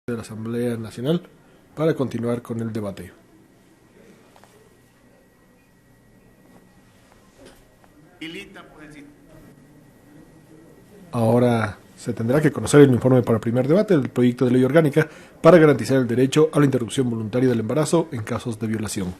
de la Asamblea Nacional para continuar con el debate. Ahora se tendrá que conocer el informe para el primer debate del proyecto de ley orgánica para garantizar el derecho a la interrupción voluntaria del embarazo en casos de violación.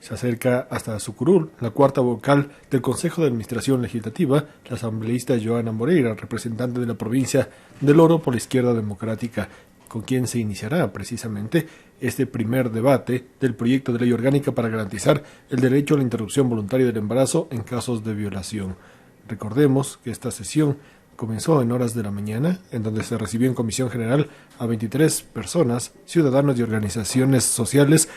Se acerca hasta su curul la cuarta vocal del Consejo de Administración Legislativa, la asambleísta Joana Moreira, representante de la provincia del Oro por la Izquierda Democrática, con quien se iniciará precisamente este primer debate del proyecto de ley orgánica para garantizar el derecho a la interrupción voluntaria del embarazo en casos de violación. Recordemos que esta sesión comenzó en horas de la mañana, en donde se recibió en Comisión General a 23 personas, ciudadanos y organizaciones sociales,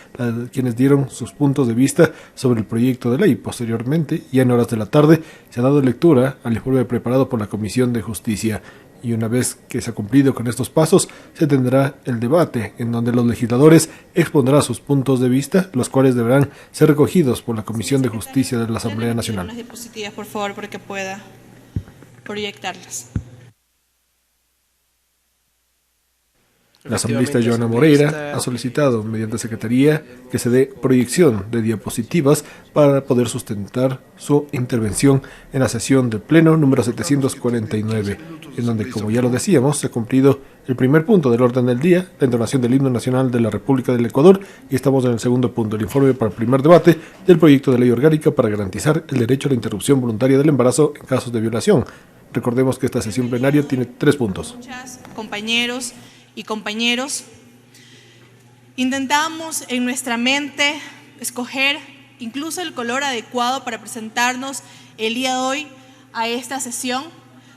quienes dieron sus puntos de vista sobre el proyecto de ley. Posteriormente, ya en horas de la tarde, se ha dado lectura al informe preparado por la Comisión de Justicia. Y una vez que se ha cumplido con estos pasos, se tendrá el debate, en donde los legisladores expondrán sus puntos de vista, los cuales deberán ser recogidos por la Comisión de Justicia de la Asamblea Nacional. Las diapositivas, por favor, para que pueda proyectarlas. La asambleísta Joana Moreira ha solicitado mediante Secretaría que se dé proyección de diapositivas para poder sustentar su intervención en la sesión del Pleno número 749, en donde, como ya lo decíamos, se ha cumplido el primer punto del orden del día, la entonación del himno nacional de la República del Ecuador, y estamos en el segundo punto, el informe para el primer debate del proyecto de ley orgánica para garantizar el derecho a la interrupción voluntaria del embarazo en casos de violación. Recordemos que esta sesión plenaria tiene 3 puntos. Compañeros y compañeros, intentamos en nuestra mente escoger incluso el color adecuado para presentarnos el día de hoy a esta sesión,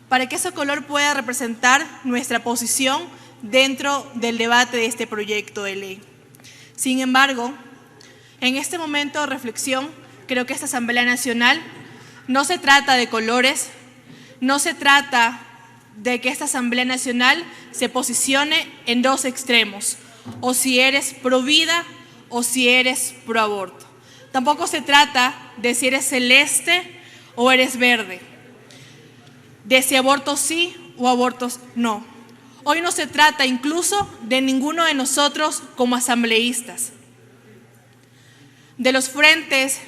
para que ese color pueda representar nuestra posición dentro del debate de este proyecto de ley. Sin embargo, en este momento de reflexión, creo que esta Asamblea Nacional no se trata de colores, no se trata de que esta Asamblea Nacional se posicione en dos extremos, o si eres pro vida o si eres pro aborto. Tampoco se trata de si eres celeste o eres verde, de si aborto sí o abortos no. Hoy no se trata incluso de ninguno de nosotros como asambleístas, de los frentes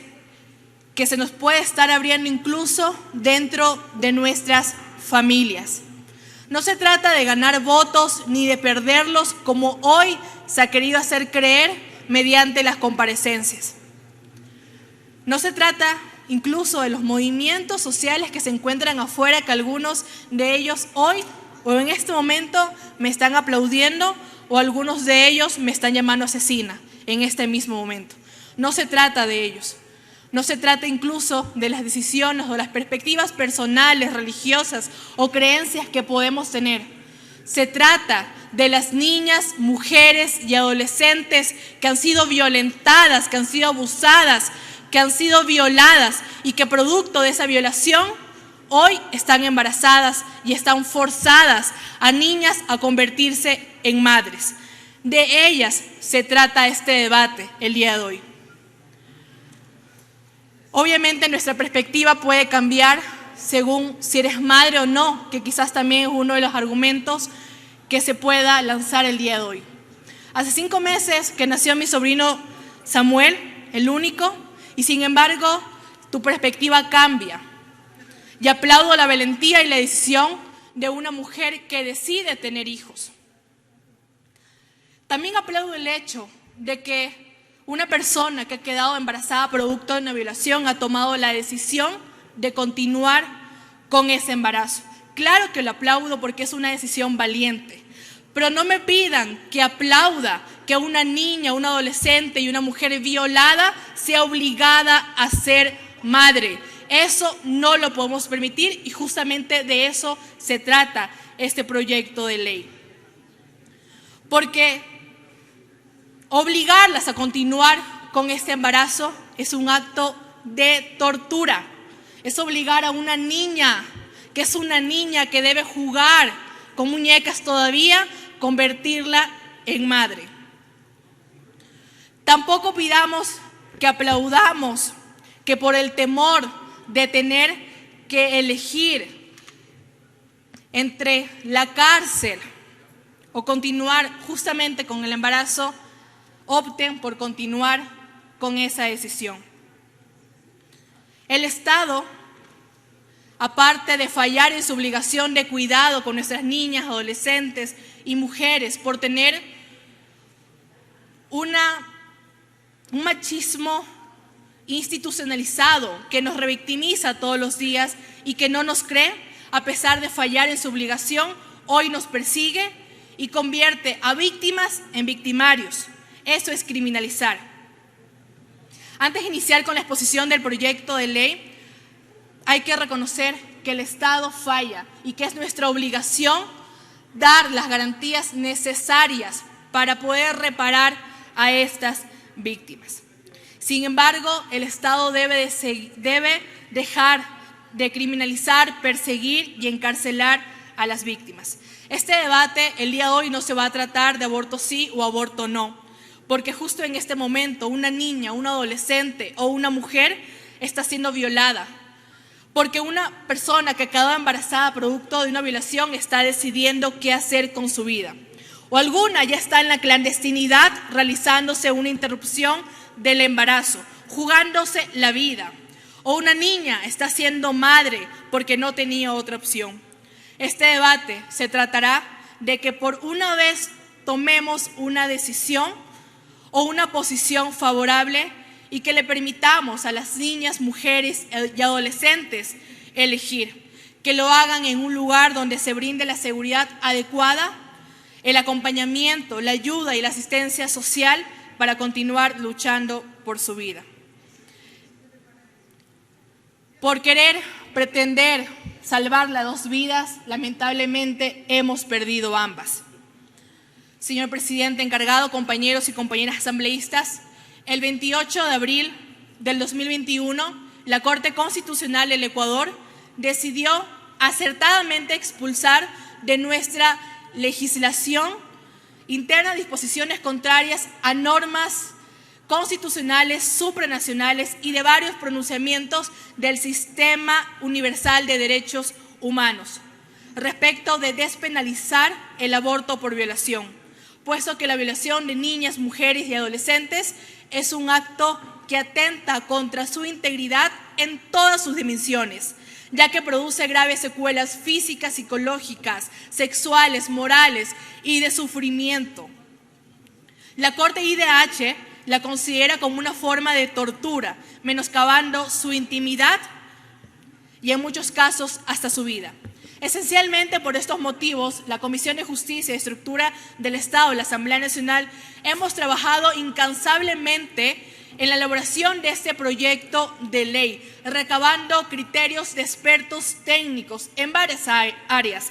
que se nos puede estar abriendo incluso dentro de nuestras familias. No se trata de ganar votos ni de perderlos como hoy se ha querido hacer creer mediante las comparecencias. No se trata incluso de los movimientos sociales que se encuentran afuera, que algunos de ellos hoy o en este momento me están aplaudiendo o algunos de ellos me están llamando asesina en este mismo momento. No se trata de ellos. No se trata incluso de las decisiones o las perspectivas personales, religiosas o creencias que podemos tener. Se trata de las niñas, mujeres y adolescentes que han sido violentadas, que han sido abusadas, que han sido violadas y que producto de esa violación hoy están embarazadas y están forzadas a niñas a convertirse en madres. De ellas se trata este debate el día de hoy. Obviamente nuestra perspectiva puede cambiar según si eres madre o no, que quizás también es uno de los argumentos que se pueda lanzar el día de hoy. Hace 5 meses que nació mi sobrino Samuel, el único, y sin embargo tu perspectiva cambia. Y aplaudo la valentía y la decisión de una mujer que decide tener hijos. También aplaudo el hecho de que una persona que ha quedado embarazada producto de una violación ha tomado la decisión de continuar con ese embarazo. Claro que lo aplaudo porque es una decisión valiente, pero no me pidan que aplauda que una niña, una adolescente y una mujer violada sea obligada a ser madre. Eso no lo podemos permitir y justamente de eso se trata este proyecto de ley. Porque obligarlas a continuar con este embarazo es un acto de tortura. Es obligar a una niña, que es una niña que debe jugar con muñecas todavía, convertirla en madre. Tampoco pidamos que aplaudamos que por el temor de tener que elegir entre la cárcel o continuar justamente con el embarazo, opten por continuar con esa decisión. El Estado, aparte de fallar en su obligación de cuidado con nuestras niñas, adolescentes y mujeres por tener un machismo institucionalizado que nos revictimiza todos los días y que no nos cree, a pesar de fallar en su obligación, hoy nos persigue y convierte a víctimas en victimarios. Eso es criminalizar. Antes de iniciar con la exposición del proyecto de ley, hay que reconocer que el Estado falla y que es nuestra obligación dar las garantías necesarias para poder reparar a estas víctimas. Sin embargo, el Estado debe dejar de criminalizar, perseguir y encarcelar a las víctimas. Este debate el día de hoy no se va a tratar de aborto sí o aborto no, porque justo en este momento una niña, un adolescente o una mujer está siendo violada, porque una persona que quedó embarazada producto de una violación está decidiendo qué hacer con su vida, o alguna ya está en la clandestinidad realizándose una interrupción del embarazo, jugándose la vida, o una niña está siendo madre porque no tenía otra opción. Este debate se tratará de que por una vez tomemos una decisión o una posición favorable y que le permitamos a las niñas, mujeres y adolescentes elegir, que lo hagan en un lugar donde se brinde la seguridad adecuada, el acompañamiento, la ayuda y la asistencia social para continuar luchando por su vida. Por querer pretender salvar las dos vidas, lamentablemente hemos perdido ambas. Señor presidente encargado, compañeros y compañeras asambleístas, el 28 de abril del 2021, la Corte Constitucional del Ecuador decidió acertadamente expulsar de nuestra legislación interna disposiciones contrarias a normas constitucionales, supranacionales y de varios pronunciamientos del Sistema Universal de Derechos Humanos respecto de despenalizar el aborto por violación, puesto que la violación de niñas, mujeres y adolescentes es un acto que atenta contra su integridad en todas sus dimensiones, ya que produce graves secuelas físicas, psicológicas, sexuales, morales y de sufrimiento. La Corte IDH la considera como una forma de tortura, menoscabando su intimidad y en muchos casos hasta su vida. Esencialmente por estos motivos, la Comisión de Justicia y Estructura del Estado y la Asamblea Nacional hemos trabajado incansablemente en la elaboración de este proyecto de ley, recabando criterios de expertos técnicos en varias áreas,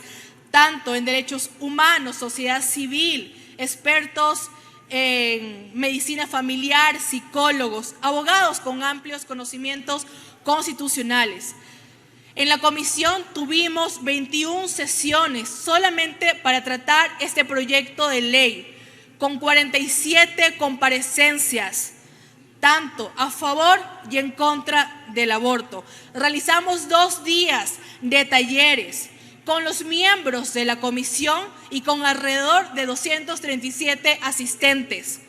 tanto en derechos humanos, sociedad civil, expertos en medicina familiar, psicólogos, abogados con amplios conocimientos constitucionales. En la comisión tuvimos 21 sesiones solamente para tratar este proyecto de ley, con 47 comparecencias, tanto a favor y en contra del aborto. Realizamos 2 días de talleres con los miembros de la comisión y con alrededor de 237 asistentes.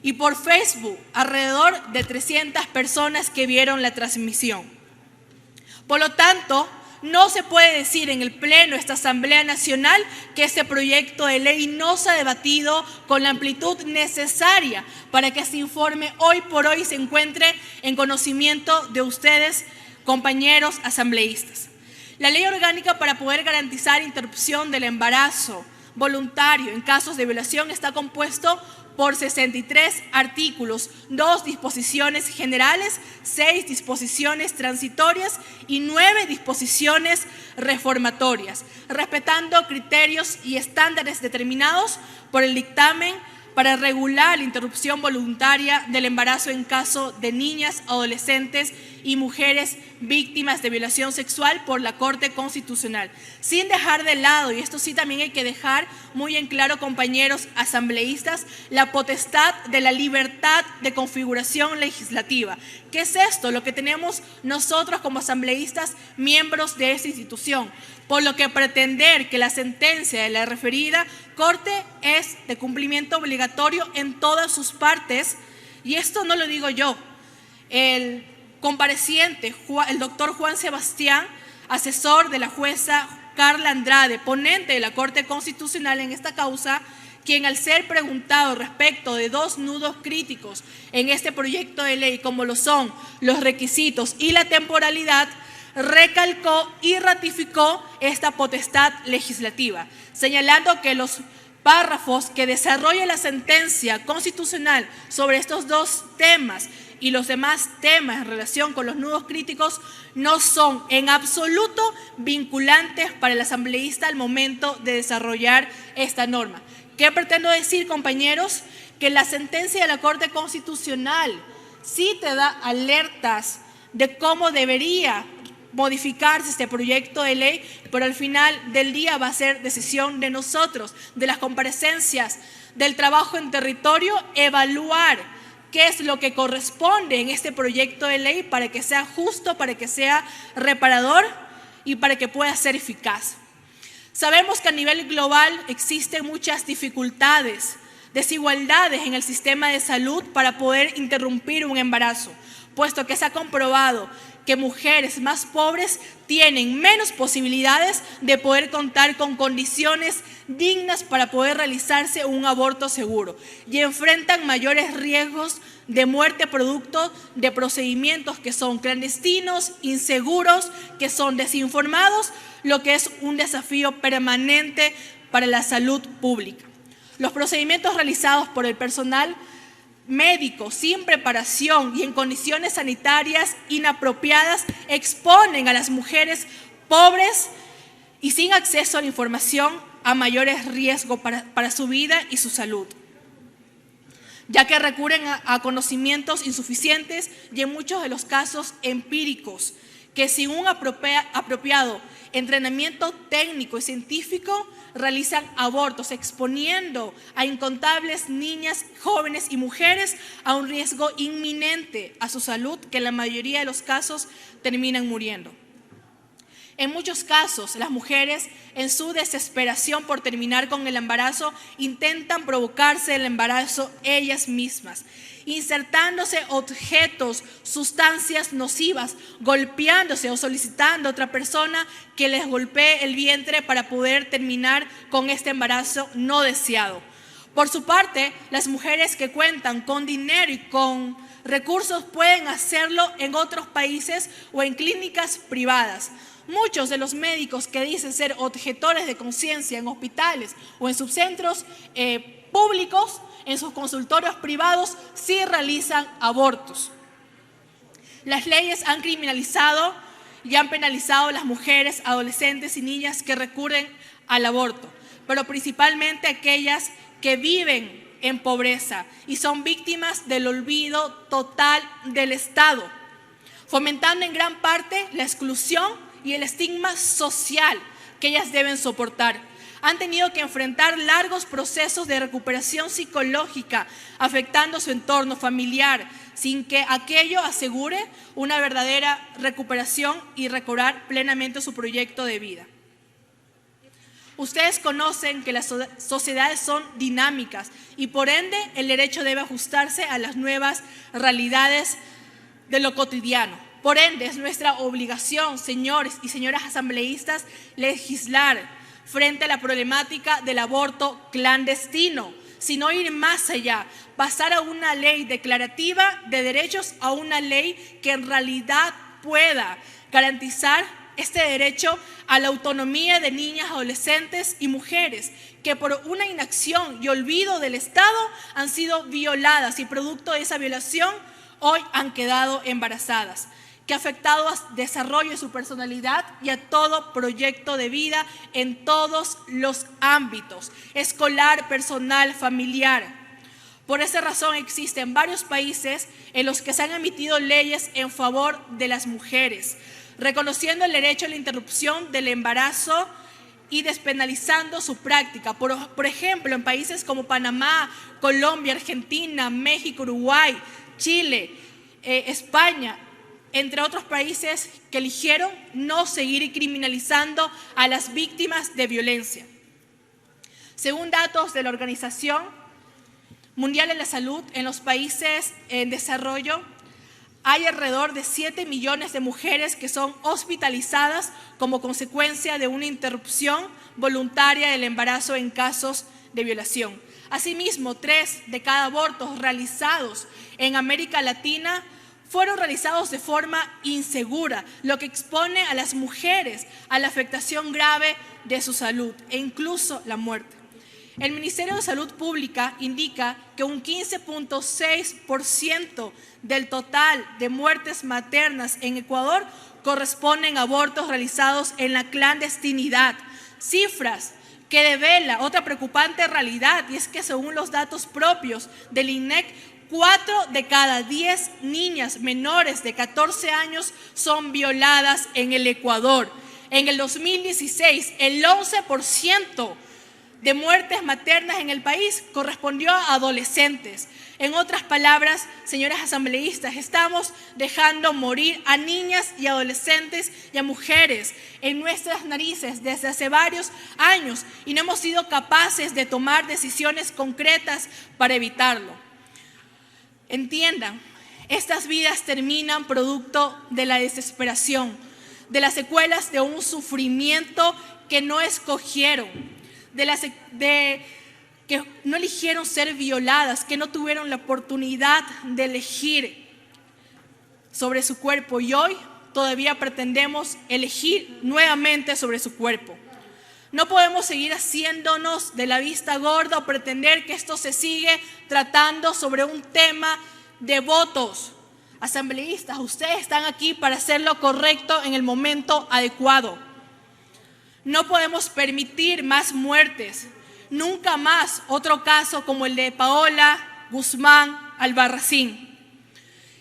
Y por Facebook, alrededor de 300 personas que vieron la transmisión. Por lo tanto, no se puede decir en el Pleno de esta Asamblea Nacional que este proyecto de ley no se ha debatido con la amplitud necesaria para que este informe hoy por hoy se encuentre en conocimiento de ustedes, compañeros asambleístas. La ley orgánica para poder garantizar interrupción del embarazo voluntario en casos de violación está compuesto por 63 artículos, 2 disposiciones generales, 6 disposiciones transitorias y 9 disposiciones reformatorias, respetando criterios y estándares determinados por el dictamen para regular la interrupción voluntaria del embarazo en caso de niñas, adolescentes y mujeres víctimas de violación sexual por la Corte Constitucional. Sin dejar de lado, y esto sí también hay que dejar muy en claro, compañeros asambleístas, la potestad de la libertad de configuración legislativa. ¿Qué es esto? Lo que tenemos nosotros como asambleístas, miembros de esta institución. Por lo que pretender que la sentencia de la referida Corte es de cumplimiento obligatorio en todas sus partes, y esto no lo digo yo, el compareciente, el doctor Juan Sebastián, asesor de la jueza Carla Andrade, ponente de la Corte Constitucional en esta causa, quien al ser preguntado respecto de dos nudos críticos en este proyecto de ley, como lo son los requisitos y la temporalidad, recalcó y ratificó esta potestad legislativa, señalando que los párrafos que desarrolla la sentencia constitucional sobre estos dos temas y los demás temas en relación con los nudos críticos no son en absoluto vinculantes para el asambleísta al momento de desarrollar esta norma. ¿Qué pretendo decir, compañeros? Que la sentencia de la Corte Constitucional sí te da alertas de cómo debería modificarse este proyecto de ley, pero al final del día va a ser decisión de nosotros, de las comparecencias, del trabajo en territorio, evaluar qué es lo que corresponde en este proyecto de ley para que sea justo, para que sea reparador y para que pueda ser eficaz. Sabemos que a nivel global existen muchas dificultades, desigualdades en el sistema de salud para poder interrumpir un embarazo, puesto que se ha comprobado que mujeres más pobres tienen menos posibilidades de poder contar con condiciones dignas para poder realizarse un aborto seguro y enfrentan mayores riesgos de muerte producto de procedimientos que son clandestinos, inseguros, que son desinformados, lo que es un desafío permanente para la salud pública. Los procedimientos realizados por el personal médico sin preparación y en condiciones sanitarias inapropiadas exponen a las mujeres pobres y sin acceso a la información a mayores riesgos para su vida y su salud, ya que recurren a conocimientos insuficientes y en muchos de los casos empíricos, que sin un apropiado entrenamiento técnico y científico realizan abortos, exponiendo a incontables niñas, jóvenes y mujeres a un riesgo inminente a su salud, que en la mayoría de los casos terminan muriendo. En muchos casos, las mujeres, en su desesperación por terminar con el embarazo, intentan provocarse el embarazo ellas mismas, insertándose objetos, sustancias nocivas, golpeándose o solicitando a otra persona que les golpee el vientre para poder terminar con este embarazo no deseado. Por su parte, las mujeres que cuentan con dinero y con recursos pueden hacerlo en otros países o en clínicas privadas. Muchos de los médicos que dicen ser objetores de conciencia en hospitales o en sus centros públicos, en sus consultorios privados, sí realizan abortos. Las leyes han criminalizado y han penalizado a las mujeres, adolescentes y niñas que recurren al aborto, pero principalmente aquellas que viven en pobreza y son víctimas del olvido total del Estado, fomentando en gran parte la exclusión y el estigma social que ellas deben soportar. Han tenido que enfrentar largos procesos de recuperación psicológica, afectando su entorno familiar, sin que aquello asegure una verdadera recuperación y recobrar plenamente su proyecto de vida. Ustedes conocen que las sociedades son dinámicas y por ende el derecho debe ajustarse a las nuevas realidades de lo cotidiano. Por ende, es nuestra obligación, señores y señoras asambleístas, legislar frente a la problemática del aborto clandestino, sino ir más allá, pasar a una ley declarativa de derechos a una ley que en realidad pueda garantizar este derecho a la autonomía de niñas, adolescentes y mujeres que por una inacción y olvido del Estado han sido violadas y producto de esa violación hoy han quedado embarazadas, que ha afectado al desarrollo de su personalidad y a todo proyecto de vida en todos los ámbitos, escolar, personal, familiar. Por esa razón existen varios países en los que se han emitido leyes en favor de las mujeres, reconociendo el derecho a la interrupción del embarazo y despenalizando su práctica. Por ejemplo, en países como Panamá, Colombia, Argentina, México, Uruguay, Chile, España, entre otros países que eligieron no seguir criminalizando a las víctimas de violencia. Según datos de la Organización Mundial de la Salud, en los países en desarrollo hay alrededor de 7 millones de mujeres que son hospitalizadas como consecuencia de una interrupción voluntaria del embarazo en casos de violación. Asimismo, 3 de cada abortos realizados en América Latina fueron realizados de forma insegura, lo que expone a las mujeres a la afectación grave de su salud e incluso la muerte. El Ministerio de Salud Pública indica que un 15.6% del total de muertes maternas en Ecuador corresponden a abortos realizados en la clandestinidad. Cifras que devela otra preocupante realidad, y es que según los datos propios del INEC, 4 de cada 10 niñas menores de 14 años son violadas en el Ecuador. En el 2016, el 11% de muertes maternas en el país correspondió a adolescentes. En otras palabras, señoras asambleístas, estamos dejando morir a niñas y adolescentes y a mujeres en nuestras narices desde hace varios años y no hemos sido capaces de tomar decisiones concretas para evitarlo. Entiendan, estas vidas terminan producto de la desesperación, de las secuelas de un sufrimiento que no escogieron, que no eligieron ser violadas, que no tuvieron la oportunidad de elegir sobre su cuerpo y hoy todavía pretendemos elegir nuevamente sobre su cuerpo. No podemos seguir haciéndonos de la vista gorda o pretender que esto se sigue tratando sobre un tema de votos. Asambleístas, ustedes están aquí para hacer lo correcto en el momento adecuado. No podemos permitir más muertes, nunca más otro caso como el de Paola Guzmán Albarracín.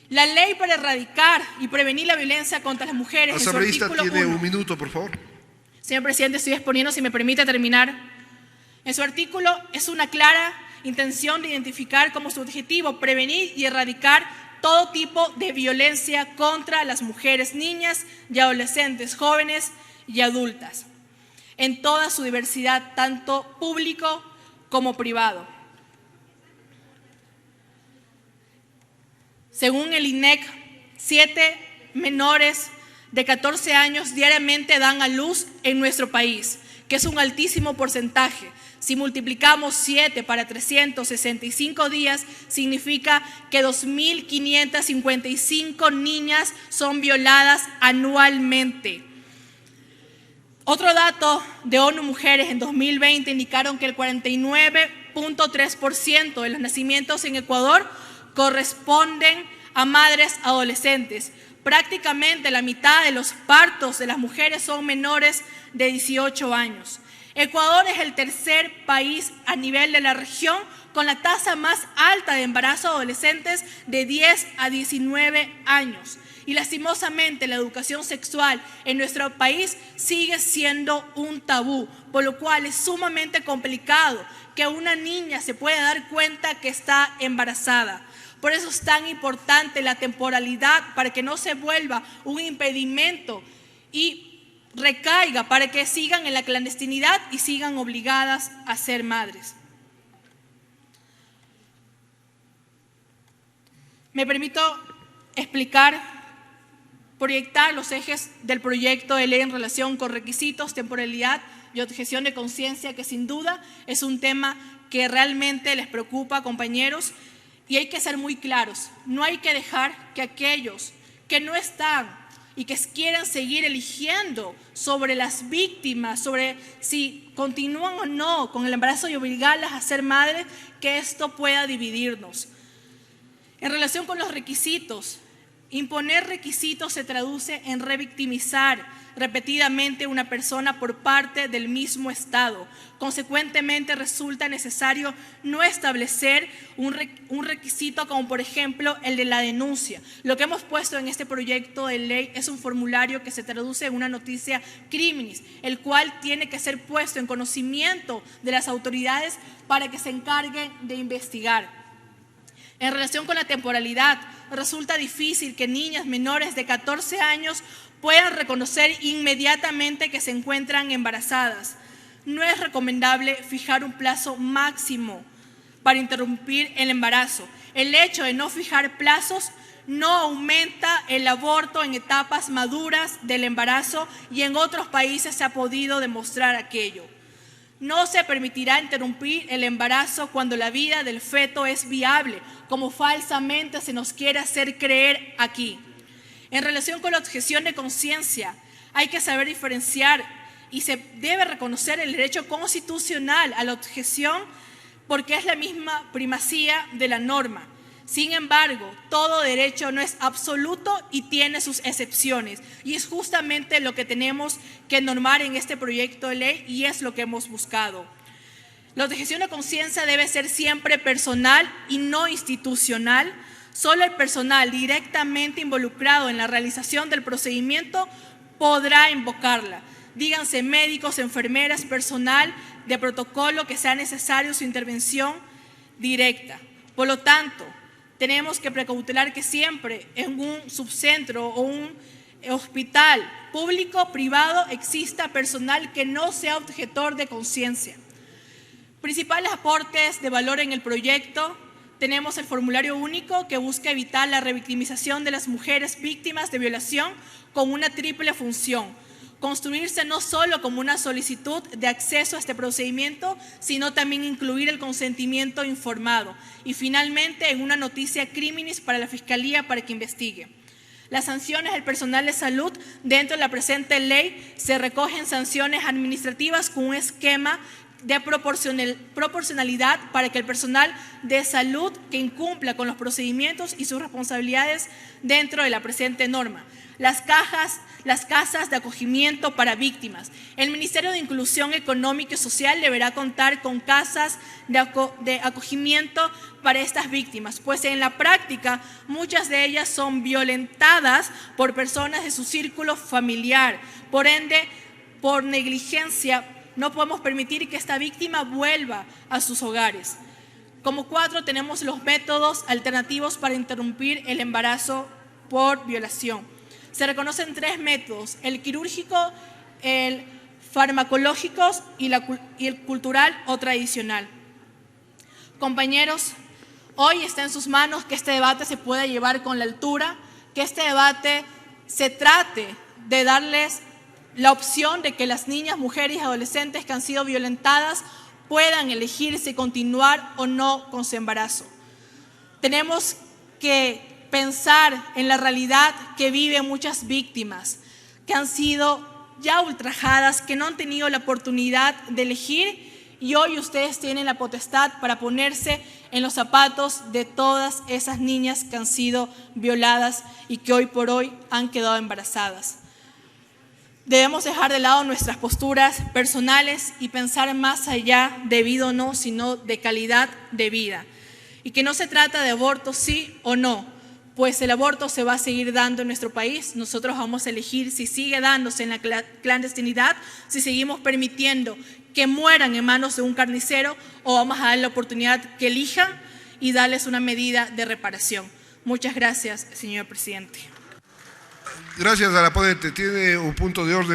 La ley para erradicar y prevenir la violencia contra las mujeres. Asambleísta, tiene un minuto, por favor. Señor presidente, estoy exponiendo, si me permite terminar. En su artículo es una clara intención de identificar como su objetivo prevenir y erradicar todo tipo de violencia contra las mujeres, niñas y adolescentes, jóvenes y adultas, en toda su diversidad, tanto público como privado. Según el INEC, 7 menores de 14 años diariamente dan a luz en nuestro país, que es un altísimo porcentaje. Si multiplicamos 7 para 365 días, significa que 2.555 niñas son violadas anualmente. Otro dato de ONU Mujeres en 2020 indicaron que el 49.3% de los nacimientos en Ecuador corresponden a madres adolescentes. Prácticamente la mitad de los partos de las mujeres son menores de 18 años. Ecuador es el tercer país a nivel de la región con la tasa más alta de embarazo de adolescentes de 10 a 19 años. Y lastimosamente la educación sexual en nuestro país sigue siendo un tabú, por lo cual es sumamente complicado que una niña se pueda dar cuenta que está embarazada. Por eso es tan importante la temporalidad para que no se vuelva un impedimento y recaiga para que sigan en la clandestinidad y sigan obligadas a ser madres. Me permito proyectar los ejes del proyecto de ley en relación con requisitos, temporalidad y objeción de conciencia, que sin duda es un tema que realmente les preocupa, compañeros, y hay que ser muy claros. No hay que dejar que aquellos que no están y que quieran seguir eligiendo sobre las víctimas, sobre si continúan o no con el embarazo y obligarlas a ser madres, que esto pueda dividirnos. En relación con los requisitos, Imponer requisitos se traduce en revictimizar repetidamente a una persona por parte del mismo Estado. Consecuentemente, resulta necesario no establecer un requisito como, por ejemplo, el de la denuncia. Lo que hemos puesto en este proyecto de ley es un formulario que se traduce en una noticia criminis, el cual tiene que ser puesto en conocimiento de las autoridades para que se encarguen de investigar. En relación con la temporalidad, resulta difícil que niñas menores de 14 años puedan reconocer inmediatamente que se encuentran embarazadas. No es recomendable fijar un plazo máximo para interrumpir el embarazo. El hecho de no fijar plazos no aumenta el aborto en etapas maduras del embarazo y en otros países se ha podido demostrar aquello. No se permitirá interrumpir el embarazo cuando la vida del feto es viable, como falsamente se nos quiere hacer creer aquí. En relación con la objeción de conciencia, hay que saber diferenciar y se debe reconocer el derecho constitucional a la objeción porque es la misma primacía de la norma. Sin embargo, todo derecho no es absoluto y tiene sus excepciones. Y es justamente lo que tenemos que normar en este proyecto de ley y es lo que hemos buscado. La objeción de conciencia debe ser siempre personal y no institucional. Solo el personal directamente involucrado en la realización del procedimiento podrá invocarla. Díganse médicos, enfermeras, personal de protocolo que sea necesario su intervención directa. Por lo tanto, tenemos que precautelar que siempre en un subcentro o un hospital público o privado exista personal que no sea objetor de conciencia. Principales aportes de valor en el proyecto. Tenemos el formulario único que busca evitar la revictimización de las mujeres víctimas de violación con una triple función. Construirse no solo como una solicitud de acceso a este procedimiento, sino también incluir el consentimiento informado. Y finalmente, en una noticia criminis para la Fiscalía para que investigue. Las sanciones al personal de salud dentro de la presente ley se recogen sanciones administrativas con un esquema de proporcionalidad para que el personal de salud que incumpla con los procedimientos y sus responsabilidades dentro de la presente norma. Las casas de acogimiento para víctimas. El Ministerio de Inclusión Económica y Social deberá contar con casas de acogimiento para estas víctimas, pues en la práctica muchas de ellas son violentadas por personas de su círculo familiar. Por ende, por negligencia, no podemos permitir que esta víctima vuelva a sus hogares. Como 4, tenemos los métodos alternativos para interrumpir el embarazo por violación. Se reconocen 3 métodos: el quirúrgico, el farmacológico y el cultural o tradicional. Compañeros, hoy está en sus manos que este debate se pueda llevar con la altura, que este debate se trate de darles la opción de que las niñas, mujeres y adolescentes que han sido violentadas puedan elegir si continuar o no con su embarazo. Tenemos que pensar en la realidad que viven muchas víctimas que han sido ya ultrajadas, que no han tenido la oportunidad de elegir y hoy ustedes tienen la potestad para ponerse en los zapatos de todas esas niñas que han sido violadas y que hoy por hoy han quedado embarazadas. Debemos dejar de lado nuestras posturas personales y pensar más allá de vida o no, sino de calidad de vida. Y que no se trata de aborto sí o no, pues el aborto se va a seguir dando en nuestro país. Nosotros vamos a elegir si sigue dándose en la clandestinidad, si seguimos permitiendo que mueran en manos de un carnicero o vamos a dar la oportunidad que elijan y darles una medida de reparación. Muchas gracias, señor presidente. Gracias a la ponente. Tiene un punto de orden.